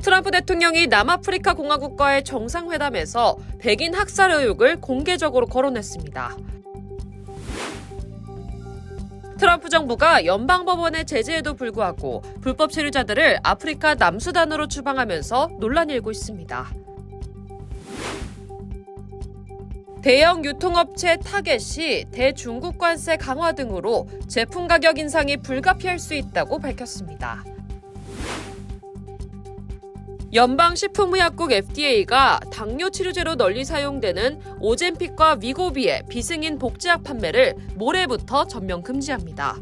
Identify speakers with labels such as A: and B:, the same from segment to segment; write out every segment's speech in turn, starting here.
A: 트럼프 대통령이 남아프리카 공화국과의 정상회담에서 백인 학살 의혹을 공개적으로 거론했습니다. 트럼프 정부가 연방법원의 제재에도 불구하고 불법 체류자들을 아프리카 남수단으로 추방하면서 논란이 일고 있습니다. 대형 유통업체 타겟이 대중국 관세 강화 등으로 제품 가격 인상이 불가피할 수 있다고 밝혔습니다. 연방식품의약국 FDA가 당뇨 치료제로 널리 사용되는 오젬픽과 위고비의 비승인 복제약 판매를 모레부터 전면 금지합니다.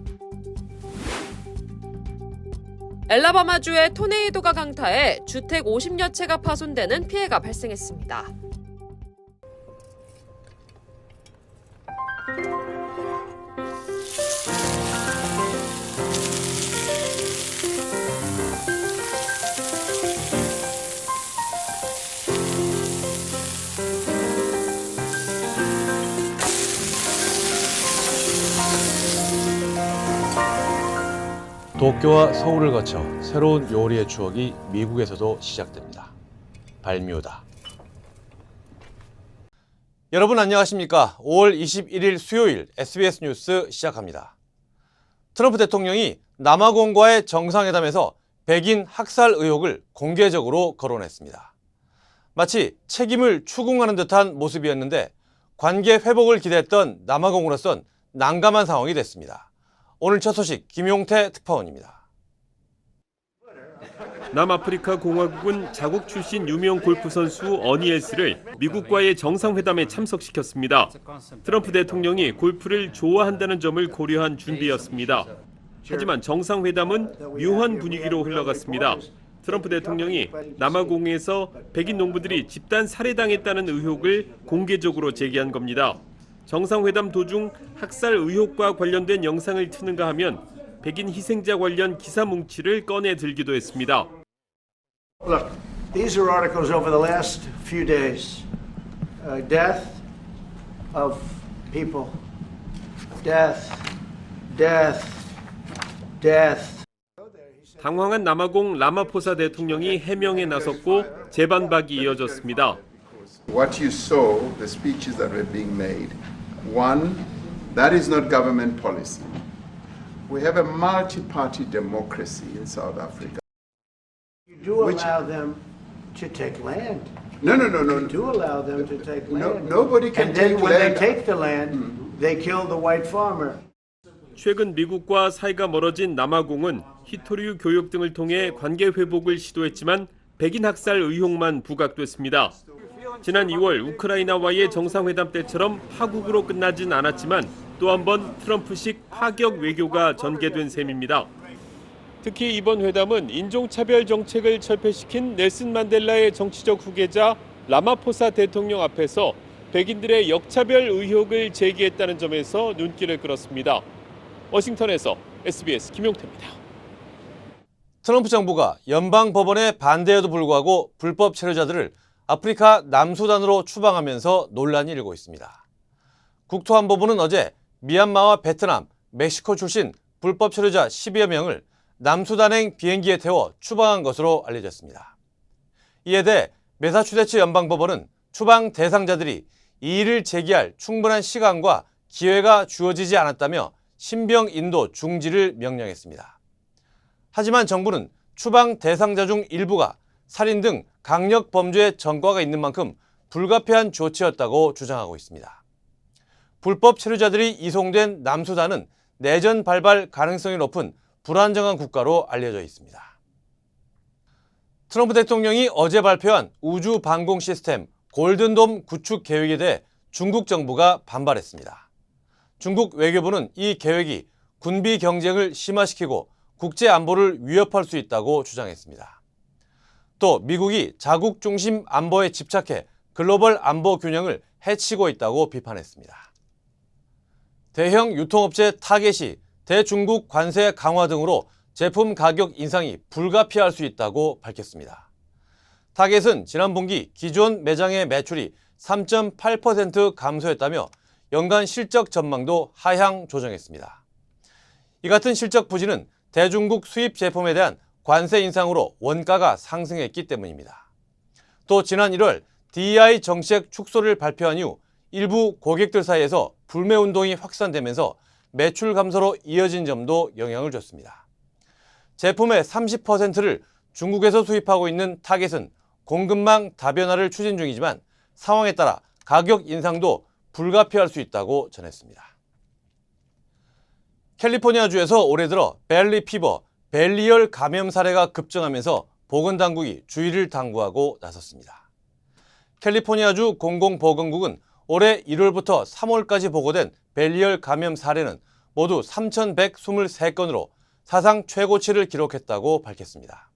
A: 엘라바마주의 토네이도가 강타해 주택 50여 채가 파손되는 피해가 발생했습니다.
B: 도쿄와 서울을 거쳐 새로운 요리의 추억이 미국에서도 시작됩니다. 발뮤다. 여러분 안녕하십니까? 5월 21일 수요일 SBS 뉴스 시작합니다. 트럼프 대통령이 남아공과의 정상회담에서 백인 학살 의혹을 공개적으로 거론했습니다. 마치 책임을 추궁하는 듯한 모습이었는데 관계 회복을 기대했던 남아공으로선 난감한 상황이 됐습니다. 오늘 첫 소식 김용태 특파원입니다.
C: 남아프리카 공화국은 자국 출신 유명 골프 선수 어니엘스를 미국과의 정상회담에 참석시켰습니다. 트럼프 대통령이 골프를 좋아한다는 점을 고려한 준비였습니다. 하지만 정상회담은 묘한 분위기로 흘러갔습니다. 트럼프 대통령이 남아공에서 백인 농부들이 집단 살해당했다는 의혹을 공개적으로 제기한 겁니다. 정상회담 도중 학살 의혹과 관련된 영상을 트는가 하면 백인 희생자 관련 기사 뭉치를 꺼내 들기도 했습니다.
D: Look, these are articles over the last few days. Death of people. Death. Death. Death.
C: 당황한 남아공 라마포사 대통령이 해명에 나섰고 재반박이 이어졌습니다.
E: What you saw, the speeches that were being made, one, that is not government policy. We have a multi-party democracy in South Africa.
D: You do allow them to take land.
E: No.
D: You do allow them to take land.
E: Nobody can
D: and then
E: take
D: when
E: land.
D: they take the land, they kill the white farmer.
C: 최근 미국과 사이가 멀어진 남아공은 히토류 교육 등을 통해 관계 회복을 시도했지만 백인 학살 의혹만 부각됐습니다. 지난 2월 우크라이나와의 정상회담 때처럼 파국으로 끝나진 않았지만 또 한 번 트럼프식 파격 외교가 전개된 셈입니다. 특히 이번 회담은 인종차별 정책을 철폐시킨 넬슨 만델라의 정치적 후계자 라마포사 대통령 앞에서 백인들의 역차별 의혹을 제기했다는 점에서 눈길을 끌었습니다. 워싱턴에서 SBS 김용태입니다.
B: 트럼프 정부가 연방법원의 반대에도 불구하고 불법 체류자들을 아프리카 남수단으로 추방하면서 논란이 일고 있습니다. 국토안보부는 어제 미얀마와 베트남, 멕시코 출신 불법 체류자 10여 명을 남수단행 비행기에 태워 추방한 것으로 알려졌습니다. 이에 대해 매사추세츠 연방법원은 추방 대상자들이 이의를 제기할 충분한 시간과 기회가 주어지지 않았다며 신병 인도 중지를 명령했습니다. 하지만 정부는 추방 대상자 중 일부가 살인 등 강력 범죄의 전과가 있는 만큼 불가피한 조치였다고 주장하고 있습니다. 불법 체류자들이 이송된 남수단은 내전 발발 가능성이 높은 불안정한 국가로 알려져 있습니다. 트럼프 대통령이 어제 발표한 우주 방공 시스템 골든돔 구축 계획에 대해 중국 정부가 반발했습니다. 중국 외교부는 이 계획이 군비 경쟁을 심화시키고 국제 안보를 위협할 수 있다고 주장했습니다. 또 미국이 자국 중심 안보에 집착해 글로벌 안보 균형을 해치고 있다고 비판했습니다. 대형 유통업체 타겟이 대중국 관세 강화 등으로 제품 가격 인상이 불가피할 수 있다고 밝혔습니다. 타겟은 지난 분기 기존 매장의 매출이 3.8% 감소했다며 연간 실적 전망도 하향 조정했습니다. 이 같은 실적 부진은 대중국 수입 제품에 대한 관세 인상으로 원가가 상승했기 때문입니다. 또 지난 1월 DEI 정책 축소를 발표한 이후 일부 고객들 사이에서 불매 운동이 확산되면서 매출 감소로 이어진 점도 영향을 줬습니다. 제품의 30%를 중국에서 수입하고 있는 타겟은 공급망 다변화를 추진 중이지만 상황에 따라 가격 인상도 불가피할 수 있다고 전했습니다. 캘리포니아주에서 올해 들어 벨리 피버, 벨리열 감염 사례가 급증하면서 보건당국이 주의를 당부하고 나섰습니다. 캘리포니아주 공공보건국은 올해 1월부터 3월까지 보고된 벨리열 감염 사례는 모두 3,123건으로 사상 최고치를 기록했다고 밝혔습니다.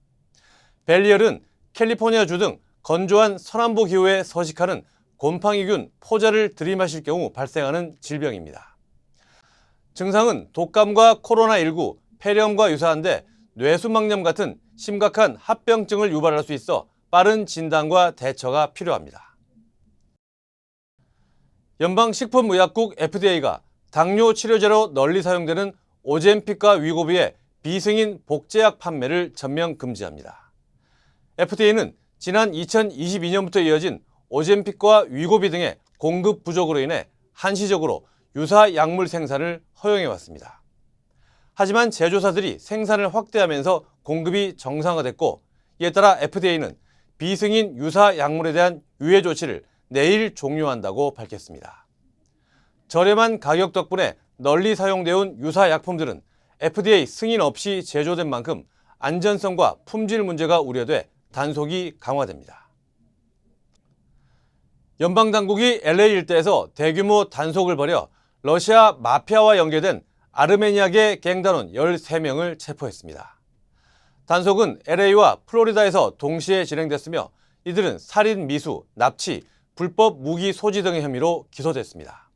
B: 벨리열은 캘리포니아주 등 건조한 서남부 기후에 서식하는 곰팡이균 포자를 들이마실 경우 발생하는 질병입니다. 증상은 독감과 코로나19, 폐렴과 유사한데 뇌수막염 같은 심각한 합병증을 유발할 수 있어 빠른 진단과 대처가 필요합니다. 연방식품의약국 FDA가 당뇨 치료제로 널리 사용되는 오젬픽과 위고비의 비승인 복제약 판매를 전면 금지합니다. FDA는 지난 2022년부터 이어진 오젬픽과 위고비 등의 공급 부족으로 인해 한시적으로 유사 약물 생산을 허용해왔습니다. 하지만 제조사들이 생산을 확대하면서 공급이 정상화됐고 이에 따라 FDA는 비승인 유사 약물에 대한 유예 조치를 내일 종료한다고 밝혔습니다. 저렴한 가격 덕분에 널리 사용되어 온 유사 약품들은 FDA 승인 없이 제조된 만큼 안전성과 품질 문제가 우려돼 단속이 강화됩니다. 연방당국이 LA 일대에서 대규모 단속을 벌여 러시아 마피아와 연계된 아르메니아계 갱단원 13명을 체포했습니다. 단속은 LA와 플로리다에서 동시에 진행됐으며 이들은 살인, 미수, 납치, 불법 무기 소지 등의 혐의로 기소됐습니다.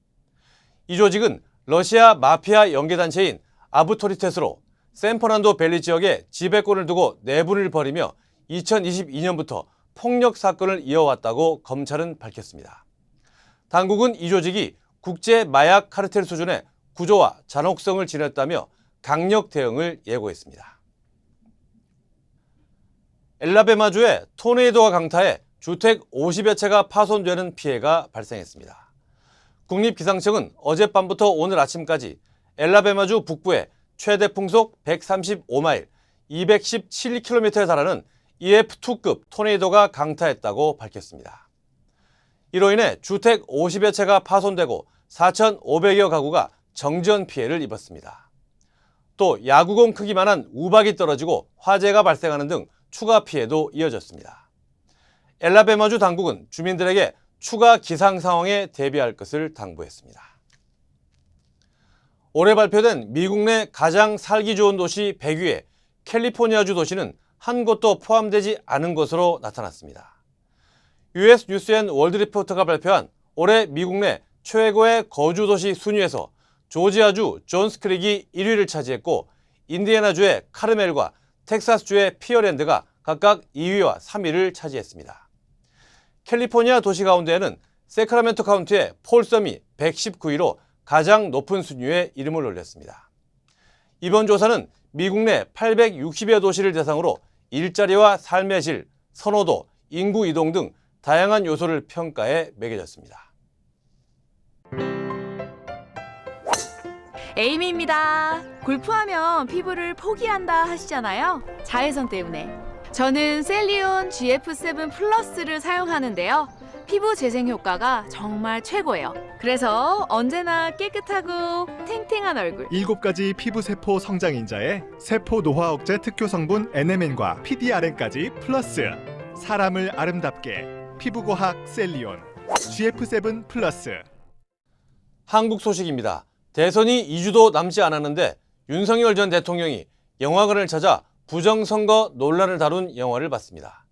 B: 이 조직은 러시아 마피아 연계단체인 아부토리테스로 샌퍼난도 밸리 지역에 지배권을 두고 내분을 벌이며 2022년부터 폭력 사건을 이어왔다고 검찰은 밝혔습니다. 당국은 이 조직이 국제 마약 카르텔 수준의 구조와 잔혹성을 지녔다며 강력 대응을 예고했습니다. 엘라베마주에 토네이도가 강타해 주택 50여 채가 파손되는 피해가 발생했습니다. 국립기상청은 어젯밤부터 오늘 아침까지 엘라베마주 북부에 최대 풍속 135마일, 217km에 달하는 EF2급 토네이도가 강타했다고 밝혔습니다. 이로 인해 주택 50여 채가 파손되고 4,500여 가구가 정전 피해를 입었습니다. 또 야구공 크기만한 우박이 떨어지고 화재가 발생하는 등 추가 피해도 이어졌습니다. 엘라베마주 당국은 주민들에게 추가 기상 상황에 대비할 것을 당부했습니다. 올해 발표된 미국 내 가장 살기 좋은 도시 100위에 캘리포니아주 도시는 한 곳도 포함되지 않은 것으로 나타났습니다. US 뉴스 앤 월드 리포터가 발표한 올해 미국 내 최고의 거주 도시 순위에서 조지아주 존스 크릭이 1위를 차지했고 인디애나주의 카르멜과 텍사스주의 피어랜드가 각각 2위와 3위를 차지했습니다. 캘리포니아 도시 가운데에는 세크라멘토 카운티의 폴섬이 119위로 가장 높은 순위에 이름을 올렸습니다. 이번 조사는 미국 내 860여 도시를 대상으로 일자리와 삶의 질, 선호도, 인구 이동 등 다양한 요소를 평가해 매겨졌습니다.
F: 에이미입니다. 골프하면 피부를 포기한다 하시잖아요. 자외선 때문에. 저는 셀리온 GF7 플러스를 사용하는데요. 피부 재생 효과가 정말 최고예요. 그래서 언제나 깨끗하고 탱탱한 얼굴.
G: 7가지 피부세포 성장인자에 세포 노화 억제 특효 성분 NMN과 PDRN까지 플러스. 사람을 아름답게 피부과학 셀리온 GF7 플러스.
B: 한국 소식입니다. 대선이 2주도 남지 않았는데 윤석열 전 대통령이 영화관을 찾아 부정선거 논란을 다룬 영화를 봤습니다.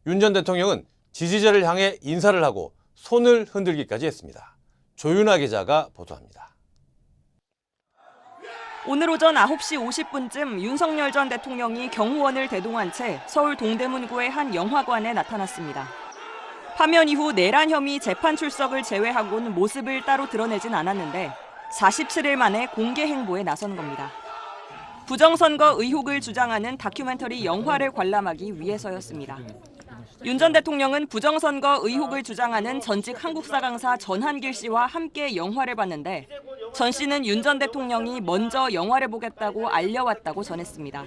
B: 윤 전 대통령은 지지자를 향해 인사를 하고 손을 흔들기까지 했습니다. 조윤아 기자가 보도합니다.
H: 오늘 오전 9시 50분쯤 윤석열 전 대통령이 경호원을 대동한 채 서울 동대문구의 한 영화관에 나타났습니다. 파면 이후 내란 혐의 재판 출석을 제외하고는 모습을 따로 드러내진 않았는데 47일 만에 공개 행보에 나선 겁니다. 부정선거 의혹을 주장하는 다큐멘터리 영화를 관람하기 위해서였습니다. 윤 전 대통령은 부정선거 의혹을 주장하는 전직 한국사 강사 전한길 씨와 함께 영화를 봤는데 전 씨는 윤 전 대통령이 먼저 영화를 보겠다고 알려왔다고 전했습니다.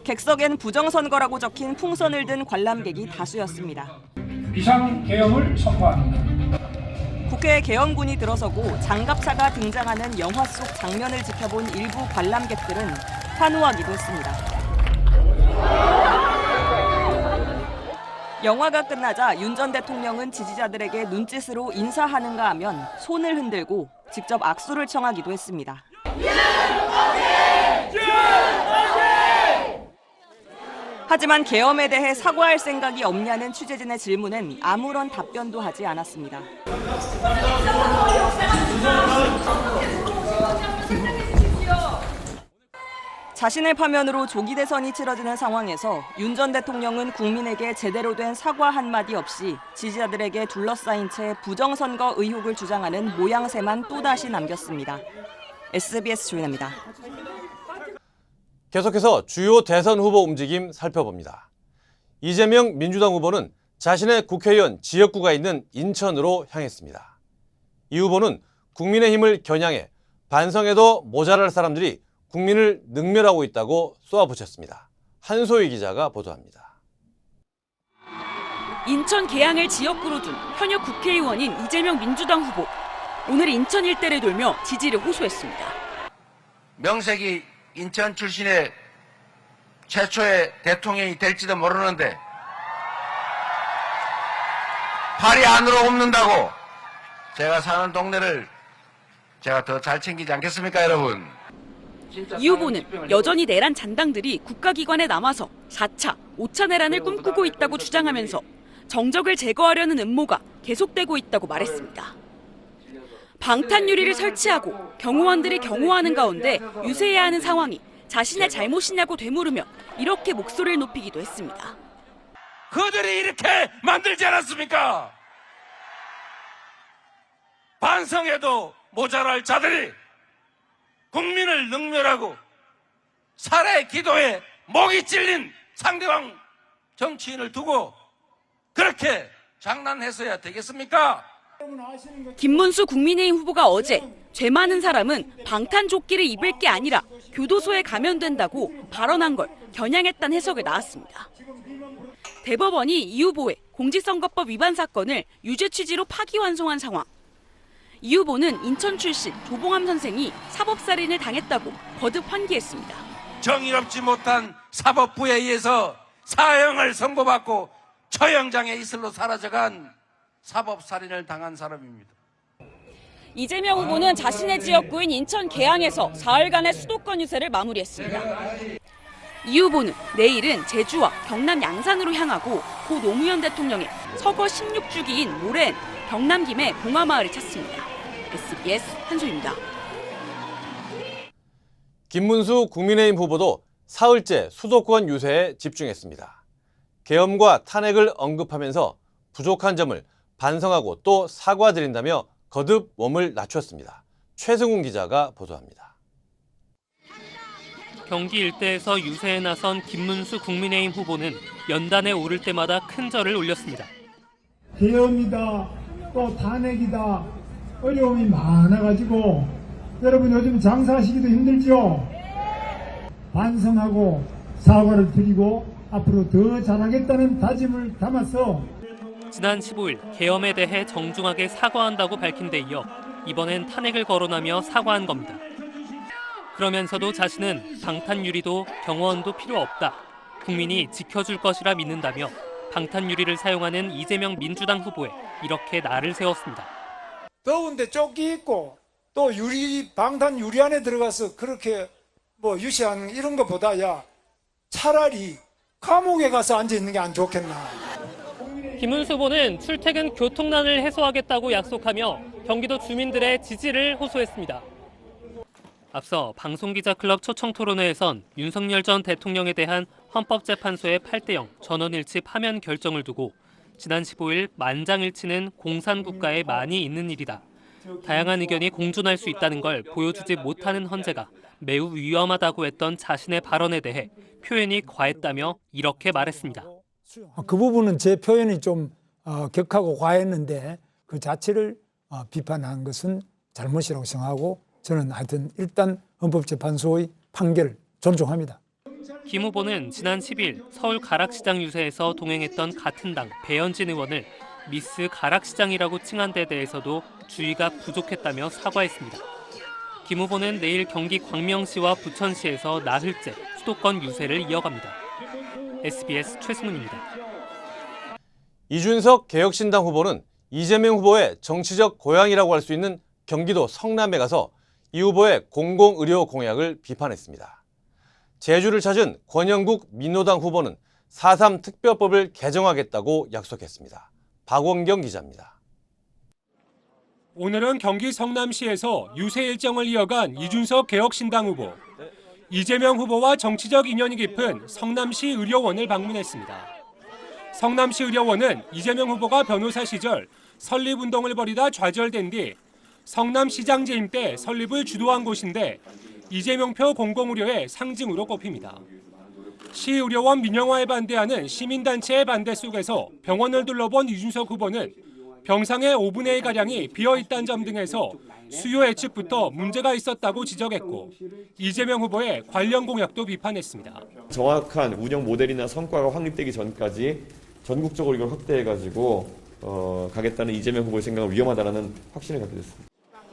H: 객석엔 부정선거라고 적힌 풍선을 든 관람객이 다수였습니다.
I: 비상계엄을 선포합니다.
H: 국회에 계엄군이 들어서고 장갑차가 등장하는 영화 속 장면을 지켜본 일부 관람객들은 환호하기도 했습니다. 영화가 끝나자 윤 전 대통령은 지지자들에게 눈짓으로 인사하는가 하면 손을 흔들고 직접 악수를 청하기도 했습니다. 하지만 계엄에 대해 사과할 생각이 없냐는 취재진의 질문엔 아무런 답변도 하지 않았습니다. 자신의 파면으로 조기 대선이 치러지는 상황에서 윤 전 대통령은 국민에게 제대로 된 사과 한마디 없이 지지자들에게 둘러싸인 채 부정선거 의혹을 주장하는 모양새만 또다시 남겼습니다. SBS 조인아입니다.
B: 계속해서 주요 대선 후보 움직임 살펴봅니다. 이재명 민주당 후보는 자신의 국회의원 지역구가 있는 인천으로 향했습니다. 이 후보는 국민의힘을 겨냥해 반성에도 모자랄 사람들이 국민을 능멸하고 있다고 쏘아붙였습니다. 한소희 기자가 보도합니다.
J: 인천 계양을 지역구로 둔 현역 국회의원인 이재명 민주당 후보. 오늘 인천 일대를 돌며 지지를 호소했습니다.
K: 명색이 인천 출신의 최초의 대통령이 될지도 모르는데 팔이 안으로 옵는다고 제가 사는 동네를 제가 더 잘 챙기지 않겠습니까, 여러분?
J: 이 후보는 여전히 내란 잔당들이 국가기관에 남아서 4차, 5차 내란을 꿈꾸고 있다고 주장하면서 정적을 제거하려는 음모가 계속되고 있다고 말했습니다. 방탄유리를 설치하고 경호원들이 경호하는 가운데 유세해야 하는 상황이 자신의 잘못이냐고 되물으며 이렇게 목소리를 높이기도 했습니다.
K: 그들이 이렇게 만들지 않았습니까? 반성에도 모자랄 자들이 국민을 능멸하고 살해 기도에 목이 찔린 상대방 정치인을 두고 그렇게 장난해서야 되겠습니까?
J: 김문수 국민의힘 후보가 어제 죄 많은 사람은 방탄조끼를 입을 게 아니라 교도소에 가면 된다고 발언한 걸 겨냥했다는 해석을 나왔습니다. 대법원이 이 후보의 공직선거법 위반 사건을 유죄 취지로 파기환송한 상황. 이 후보는 인천 출신 조봉암 선생이 사법살인을 당했다고 거듭 환기했습니다.
K: 정의롭지 못한 사법부에 의해서 사형을 선고받고 처형장에 이슬로 사라져간 사법살인을 당한 사람입니다.
J: 이재명 후보는 자신의 지역구인 인천 계양에서 사흘간의 수도권 유세를 마무리했습니다. 이 후보는 내일은 제주와 경남 양산으로 향하고 고 노무현 대통령의 서거 16주기인 모레엔 경남 김해 봉화마을을 찾습니다. SBS 한소희입니다.
B: 김문수 국민의힘 후보도 사흘째 수도권 유세에 집중했습니다. 계엄과 탄핵을 언급하면서 부족한 점을 반성하고 또 사과드린다며 거듭 몸을 낮췄습니다. 최승훈 기자가 보도합니다.
L: 경기 일대에서 유세에 나선 김문수 국민의힘 후보는 연단에 오를 때마다 큰 절을 올렸습니다.
I: 계엄이다, 또 탄핵이다, 어려움이 많아가지고 여러분 요즘 장사하시기도 힘들죠? 반성하고 사과를 드리고 앞으로 더 잘하겠다는 다짐을 담아서
L: 지난 15일 계엄에 대해 정중하게 사과한다고 밝힌 데 이어 이번엔 탄핵을 거론하며 사과한 겁니다. 그러면서도 자신은 방탄유리도 경호원도 필요 없다. 국민이 지켜줄 것이라 믿는다며 방탄유리를 사용하는 이재명 민주당 후보에 이렇게 날을 세웠습니다.
I: 더운데 조끼 입고 또 방탄 유리 안에 들어가서 그렇게 유시하는 이런 것보다 차라리 감옥에 가서 앉아 있는 게 안 좋겠나.
L: 김문수 후보는 출퇴근 교통난을 해소하겠다고 약속하며 경기도 주민들의 지지를 호소했습니다. 앞서 방송기자클럽 초청토론회에선 윤석열 전 대통령에 대한 헌법재판소의 8대0 전원일치 파면 결정을 두고 지난 15일 만장일치는 공산국가에 많이 있는 일이다. 다양한 의견이 공존할 수 있다는 걸 보여주지 못하는 헌재가 매우 위험하다고 했던 자신의 발언에 대해 표현이 과했다며 이렇게 말했습니다.
I: 그 부분은 제 표현이 좀 격하고 과했는데 그 자체를 비판한 것은 잘못이라고 생각하고 저는 하여튼 일단 헌법재판소의 판결을 존중합니다.
L: 김 후보는 지난 10일 서울 가락시장 유세에서 동행했던 같은 당 배현진 의원을 미스 가락시장이라고 칭한 데 대해서도 주의가 부족했다며 사과했습니다. 김 후보는 내일 경기 광명시와 부천시에서 나흘째 수도권 유세를 이어갑니다. SBS 최승훈입니다.
B: 이준석 개혁신당 후보는 이재명 후보의 정치적 고향이라고 할 수 있는 경기도 성남에 가서 이 후보의 공공의료 공약을 비판했습니다. 제주를 찾은 권영국 민노당 후보는 4.3 특별법을 개정하겠다고 약속했습니다. 박원경 기자입니다.
M: 오늘은 경기 성남시에서 유세 일정을 이어간 이준석 개혁신당 후보. 이재명 후보와 정치적 인연이 깊은 성남시 의료원을 방문했습니다. 성남시 의료원은 이재명 후보가 변호사 시절 설립운동을 벌이다 좌절된 뒤 성남시장 재임 때 설립을 주도한 곳인데 이재명표 공공의료의 상징으로 꼽힙니다. 시의료원 민영화에 반대하는 시민단체의 반대 속에서 병원을 둘러본 이준석 후보는 병상의 5분의 1가량이 비어있다는 점 등에서 수요 예측부터 문제가 있었다고 지적했고 이재명 후보의 관련 공약도 비판했습니다.
N: 정확한 운영 모델이나 성과가 확립되기 전까지 전국적으로 이걸 확대해가지고 가겠다는 이재명 후보의 생각은 위험하다는 확신을 갖게 됐습니다.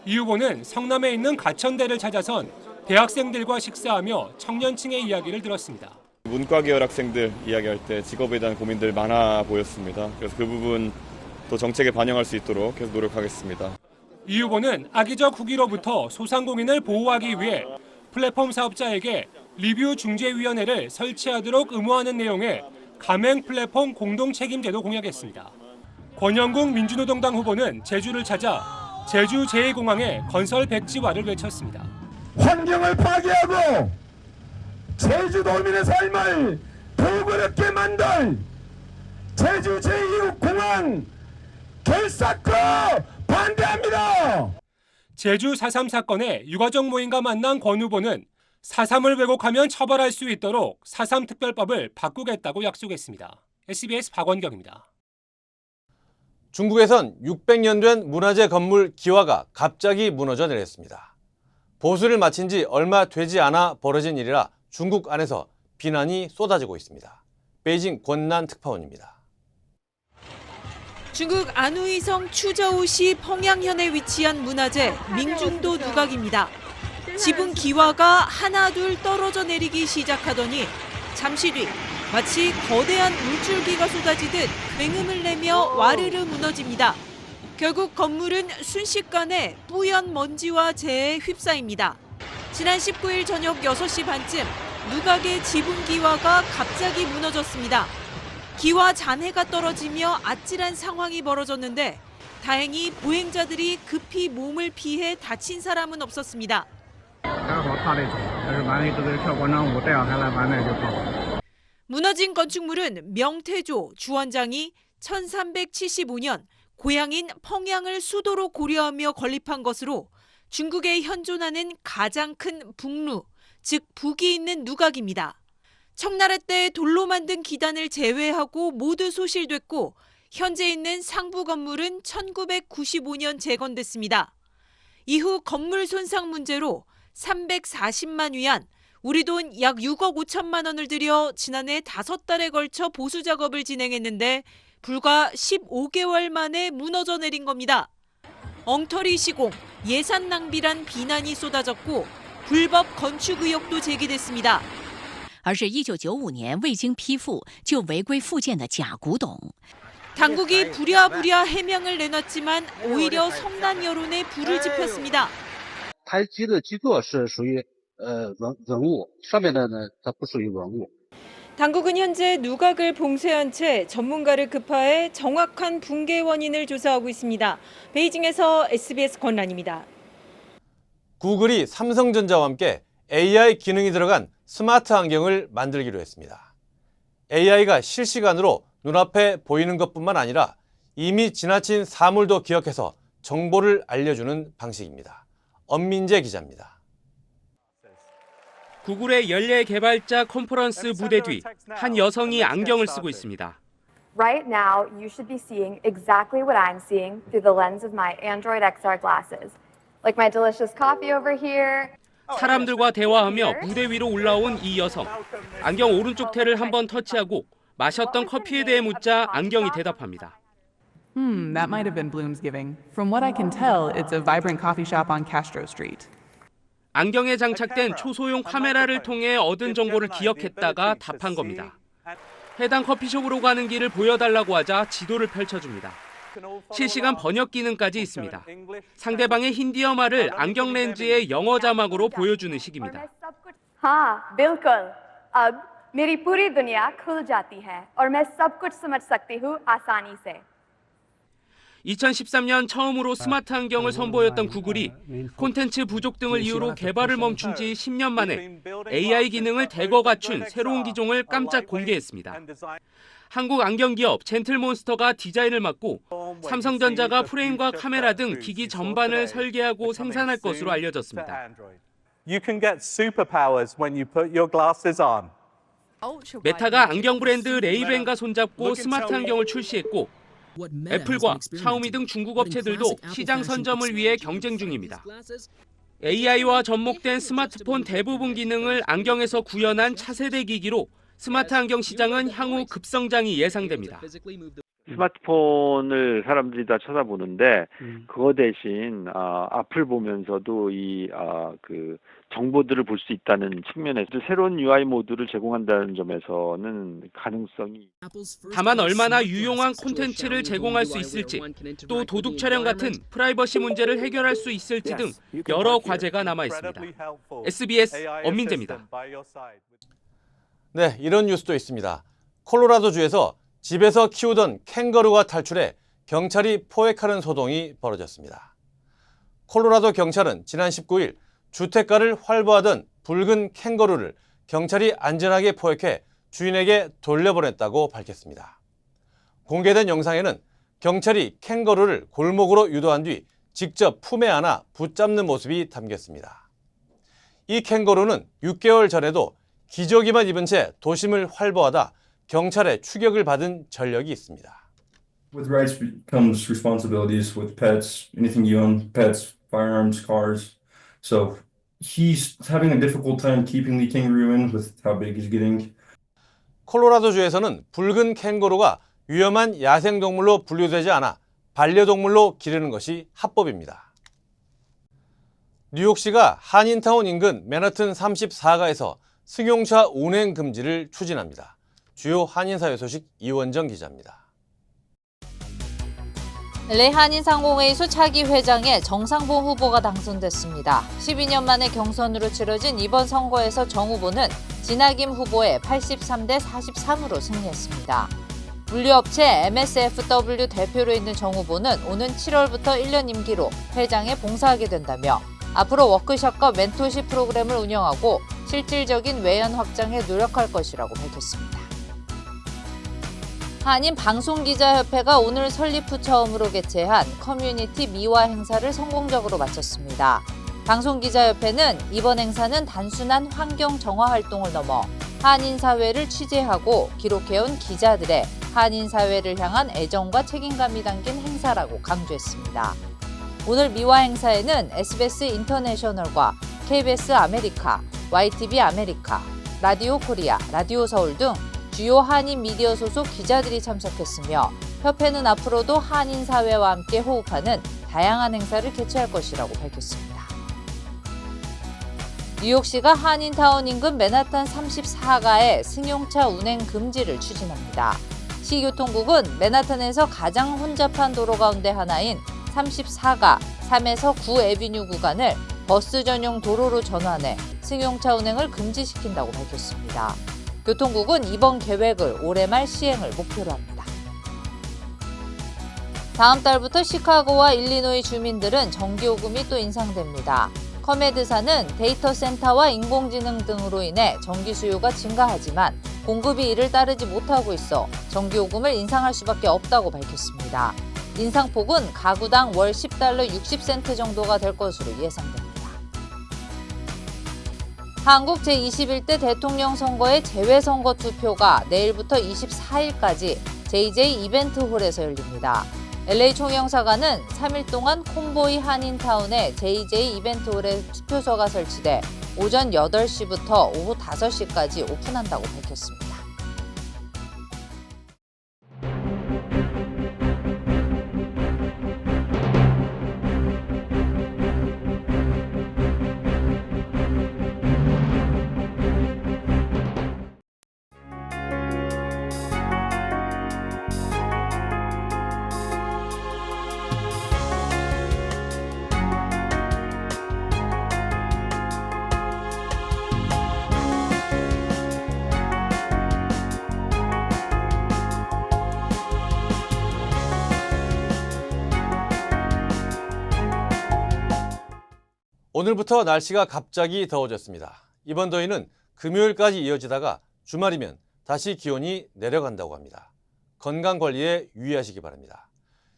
M: 이 후보는 성남에 있는 가천대를 찾아선 대학생들과 식사하며 청년층의 이야기를 들었습니다.
N: 문과 계열 학생들 이야기할 때 직업에 대한 고민들 많아 보였습니다. 그래서 그 부분 또 정책에 반영할 수 있도록 계속 노력하겠습니다.
M: 이 후보는 악의적 후기로부터 소상공인을 보호하기 위해 플랫폼 사업자에게 리뷰 중재위원회를 설치하도록 의무하는 내용의 가맹 플랫폼 공동책임제도 공약했습니다. 권영국 민주노동당 후보는 제주를 찾아 제주 제2공항의 건설 백지화를 외쳤습니다.
O: 환경을 파괴하고 제주도민의 삶을 불그럽게 만들 제주 제2공항 결사코 반대합니다.
M: 제주 4.3 사건에 유가족 모임과 만난 권 후보는 4.3을 왜곡하면 처벌할 수 있도록 4.3 특별법을 바꾸겠다고 약속했습니다. SBS 박원경입니다.
B: 중국에선 600년 된 문화재 건물 기와가 갑자기 무너져 내렸습니다. 보수를 마친 지 얼마 되지 않아 벌어진 일이라 중국 안에서 비난이 쏟아지고 있습니다. 베이징 권난 특파원입니다.
P: 중국 안후이성 추저우시 펑양현에 위치한 문화재 민중도 누각입니다. 지붕 기와가 하나 둘 떨어져 내리기 시작하더니 잠시 뒤 마치 거대한 물줄기가 쏟아지듯 굉음을 내며 와르르 무너집니다. 결국 건물은 순식간에 뿌연 먼지와 재에 휩싸입니다. 지난 19일 저녁 6시 반쯤 누각의 지붕 기와가 갑자기 무너졌습니다. 기와 잔해가 떨어지며 아찔한 상황이 벌어졌는데 다행히 보행자들이 급히 몸을 피해 다친 사람은 없었습니다. 무너진 건축물은 명태조 주원장이 1375년 고향인 펑양을 수도로 고려하며 건립한 것으로 중국에 현존하는 가장 큰 북루, 즉 북이 있는 누각입니다. 청나라 때 돌로 만든 기단을 제외하고 모두 소실됐고 현재 있는 상부 건물은 1995년 재건됐습니다. 이후 건물 손상 문제로 340만 위안, 우리 돈 약 6억 5천만 원을 들여 지난해 5달에 걸쳐 보수 작업을 진행했는데 불과 15개월 만에 무너져 내린 겁니다. 엉터리 시공, 예산 낭비란 비난이 쏟아졌고 불법 건축 의혹도 제기됐습니다.
Q: 而是1995年未经批复就违规复建的假古董。
P: 당국이 부랴부랴 해명을 내놨지만 오히려 성난 여론에 불을 지폈습니다.
R: 台基的基座是属于文物，上面的呢它不属于文物。
P: 당국은 현재 누각을 봉쇄한 채 전문가를 급파해 정확한 붕괴 원인을 조사하고 있습니다. 베이징에서 SBS 권란입니다.
B: 구글이 삼성전자와 함께 AI 기능이 들어간 스마트 안경을 만들기로 했습니다. AI가 실시간으로 눈앞에 보이는 것뿐만 아니라 이미 지나친 사물도 기억해서 정보를 알려주는 방식입니다. 엄민재 기자입니다.
S: 구글의 연례 개발자 컨퍼런스 무대 뒤 한 여성이 안경을 쓰고 있습니다.
T: Right now, you should be seeing exactly what I'm seeing through the lens of my Android XR glasses. Like my delicious coffee over here.
S: 사람들과 대화하며 무대 위로 올라온 이 여성. 안경 오른쪽 테를 한번 터치하고 마셨던 커피에 대해 묻자 안경이 대답합니다.
U: That might have been Bloomsgiving. From what I can tell, it's a vibrant coffee shop on Castro Street.
S: 안경에 장착된 초소형 카메라를 통해 얻은 정보를 기억했다가 답한 겁니다. 해당 커피숍으로 가는 길을 보여달라고 하자 지도를 펼쳐줍니다. 실시간 번역 기능까지 있습니다. 상대방의 힌디어 말을 안경 렌즈의 영어 자막으로 보여주는 식입니다.
T: हाँ, बिल्कुल. अब मेरी पूरी दुनिया खुल जाती है और मैं सब कुछ समझ सकती हूँ आसानी से.
S: 2013년 처음으로 스마트 안경을 선보였던 구글이 콘텐츠 부족 등을 이유로 개발을 멈춘 지 10년 만에 AI 기능을 대거 갖춘 새로운 기종을 깜짝 공개했습니다. 한국 안경 기업 젠틀몬스터가 디자인을 맡고 삼성전자가 프레임과 카메라 등 기기 전반을 설계하고 생산할 것으로 알려졌습니다.
V: You can get superpowers when you put your glasses on.
S: 메타가 안경 브랜드 레이벤과 손잡고 스마트 안경을 출시했고 애플과 샤오미 등 중국 업체들도 시장 선점을 위해 경쟁 중입니다. AI와 접목된 스마트폰 대부분 기능을 안경에서 구현한 차세대 기기로 스마트 안경 시장은 향후 급성장이 예상됩니다.
W: 스마트폰을 사람들이 다 쳐다보는데 그거 대신 앞을 보면서도 그 정보들을 볼 수 있다는 측면에서 새로운 UI 모드를 제공한다는 점에서는 가능성이.
S: 다만 얼마나 유용한 콘텐츠를 제공할 수 있을지, 또 도둑 촬영 같은 프라이버시 문제를 해결할 수 있을지 등 여러 과제가 남아 있습니다. SBS 엄민재입니다.
B: 네, 이런 뉴스도 있습니다. 콜로라도주에서 집에서 키우던 캥거루가 탈출해 경찰이 포획하는 소동이 벌어졌습니다. 콜로라도 경찰은 지난 19일 주택가를 활보하던 붉은 캥거루를 경찰이 안전하게 포획해 주인에게 돌려보냈다고 밝혔습니다. 공개된 영상에는 경찰이 캥거루를 골목으로 유도한 뒤 직접 품에 안아 붙잡는 모습이 담겼습니다. 이 캥거루는 6개월 전에도 기저귀만 입은 채 도심을 활보하다 경찰의 추격을 받은 전력이 있습니다.
X: With rights comes responsibilities with pets, anything you own, pets, firearms, cars. So he's having a difficult time keeping the kangaroo in with how big he's getting.
B: 콜로라도주에서는 붉은 캥거루가 위험한 야생동물로 분류되지 않아 반려동물로 기르는 것이 합법입니다. 뉴욕시가 한인타운 인근 맨하튼 34가에서 승용차 운행 금지를 추진합니다. 주요 한인사회 소식 이원정 기자입니다.
Y: LA 한인상공회의소 차기 회장에 정상봉 후보가 당선됐습니다. 12년 만에 경선으로 치러진 이번 선거에서 정 후보는 진하김 후보의 83대 43으로 승리했습니다. 물류업체 MSFW 대표로 있는 정 후보는 오는 7월부터 1년 임기로 회장에 봉사하게 된다며 앞으로 워크숍과 멘토십 프로그램을 운영하고 실질적인 외연 확장에 노력할 것이라고 밝혔습니다. 한인방송기자협회가 오늘 설립 후 처음으로 개최한 커뮤니티 미화 행사를 성공적으로 마쳤습니다. 방송기자협회는 이번 행사는 단순한 환경 정화 활동을 넘어 한인사회를 취재하고 기록해온 기자들의 한인사회를 향한 애정과 책임감이 담긴 행사라고 강조했습니다. 오늘 미화 행사에는 SBS 인터내셔널과 KBS 아메리카, YTV 아메리카, 라디오 코리아, 라디오 서울 등 주요 한인 미디어 소속 기자들이 참석했으며 협회는 앞으로도 한인 사회와 함께 호흡하는 다양한 행사를 개최할 것이라고 밝혔습니다. 뉴욕시가 한인타운 인근 맨하탄 34가의 승용차 운행 금지를 추진합니다. 시교통국은 맨하탄에서 가장 혼잡한 도로 가운데 하나인 34가 3에서 9 애비뉴 구간을 버스 전용 도로로 전환해 승용차 운행을 금지시킨다고 밝혔습니다. 교통국은 이번 계획을 올해 말 시행을 목표로 합니다. 다음 달부터 시카고와 일리노이 주민들은 전기요금이 또 인상됩니다. 커메드사는 데이터 센터와 인공지능 등으로 인해 전기 수요가 증가하지만 공급이 이를 따르지 못하고 있어 전기요금을 인상할 수밖에 없다고 밝혔습니다. 인상폭은 가구당 월 10달러 60센트 정도가 될 것으로 예상됩니다. 한국 제21대 대통령 선거의 재외선거 투표가 내일부터 24일까지 JJ 이벤트홀에서 열립니다. LA 총영사관은 3일 동안 콤보이 한인타운에 JJ 이벤트홀에 투표소가 설치돼 오전 8시부터 오후 5시까지 오픈한다고 밝혔습니다.
B: 오늘부터 날씨가 갑자기 더워졌습니다. 이번 더위는 금요일까지 이어지다가 주말이면 다시 기온이 내려간다고 합니다. 건강관리에 유의하시기 바랍니다.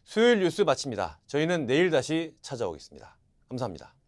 B: 수요일 뉴스 마칩니다. 저희는 내일 다시 찾아오겠습니다. 감사합니다.